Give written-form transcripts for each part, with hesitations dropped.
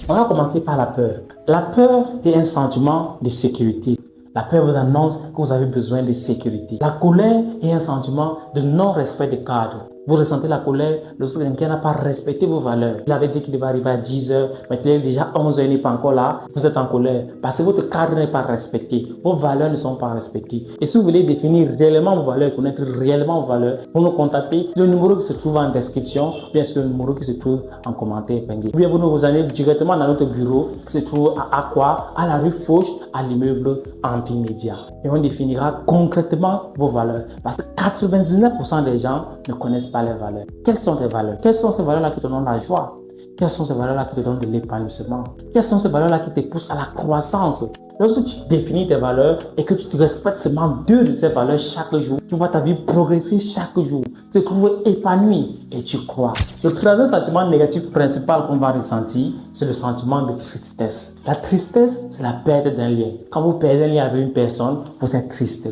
On va commencer par la peur. La peur est un sentiment de sécurité. La peur vous annonce que vous avez besoin de sécurité. La colère est un sentiment de non-respect des cadres. Vous ressentez la colère lorsque quelqu'un n'a pas respecté vos valeurs. Il avait dit qu'il devait arriver à 10 heures, mais il est déjà 11 heures, il n'est pas encore là. Vous êtes en colère parce que votre cadre n'est pas respecté. Vos valeurs ne sont pas respectées. Et si vous voulez définir réellement vos valeurs, connaître réellement vos valeurs, vous nous contactez sur le numéro qui se trouve en description, bien sûr le numéro qui se trouve en commentaire épinglé. Ou bien vous nous allez directement dans notre bureau qui se trouve à Aqua, à la rue Fauche, à l'immeuble Empire Média. Et on définira concrètement vos valeurs. Parce que 99% des gens ne connaissent pas les valeurs. Quelles sont tes valeurs? Quelles sont ces valeurs-là qui te donnent la joie? Quelles sont ces valeurs-là qui te donnent de l'épanouissement? Quelles sont ces valeurs-là qui te poussent à la croissance? Lorsque tu définis tes valeurs et que tu te respectes seulement deux de ces valeurs chaque jour, tu vois ta vie progresser chaque jour. Tu te trouves épanoui et tu crois. Le troisième sentiment négatif principal qu'on va ressentir, c'est le sentiment de tristesse. La tristesse, c'est la perte d'un lien. Quand vous perdez un lien avec une personne, vous êtes triste.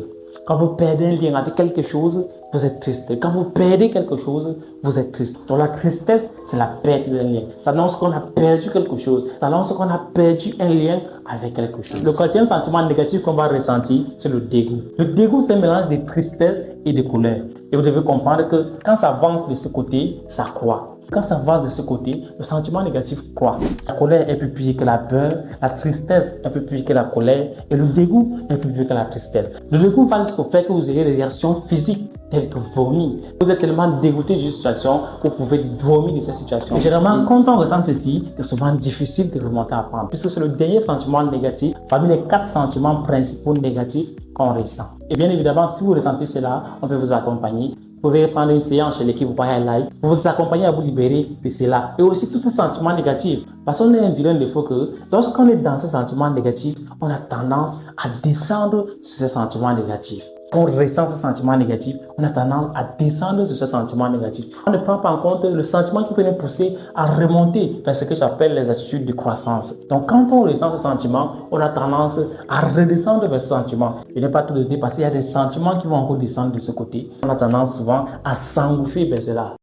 Quand vous perdez un lien avec quelque chose, vous êtes triste. Quand vous perdez quelque chose, vous êtes triste. Donc la tristesse, c'est la perte d'un lien. Ça annonce qu'on a perdu quelque chose. Ça annonce qu'on a perdu un lien avec quelque chose. Le quatrième sentiment négatif qu'on va ressentir, c'est le dégoût. Le dégoût, c'est un mélange de tristesse et de colère. Et vous devez comprendre que quand ça avance de ce côté, ça croît. Quand ça avance de ce côté, le sentiment négatif croît. La colère est plus puissante que la peur, la tristesse est plus puissante que la colère et le dégoût est plus puissant que la tristesse. Le dégoût va jusqu'au fait que vous ayez des réactions physiques telles que vomir. Vous êtes tellement dégoûté d'une situation que vous pouvez vomir de cette situation. Et généralement, quand on ressent ceci, c'est souvent difficile de remonter à prendre puisque c'est le dernier sentiment négatif parmi les 4 sentiments principaux négatifs qu'on ressent. Et bien évidemment, si vous ressentez cela, on peut vous accompagner. Vous pouvez prendre une séance chez l'équipe Voyage Live pour vous accompagner à vous libérer de cela. Et aussi tous ces sentiments négatifs. Parce qu'on a un vilain défaut que lorsqu'on est dans ces sentiments négatifs, on a tendance à descendre sur ces sentiments négatifs. Quand on ressent ces sentiments négatifs, on a tendance à descendre sur ces sentiments négatifs. On ne prend pas en compte le sentiment qui peut nous pousser à remonter vers ce que j'appelle les attitudes de croissance. Donc quand on ressent ces sentiments, on a tendance à redescendre vers ces sentiments. Il n'est pas tout de suite parce qu'il y a des sentiments qui vont encore descendre de ce côté. On a tendance souvent à s'engouffrer vers cela.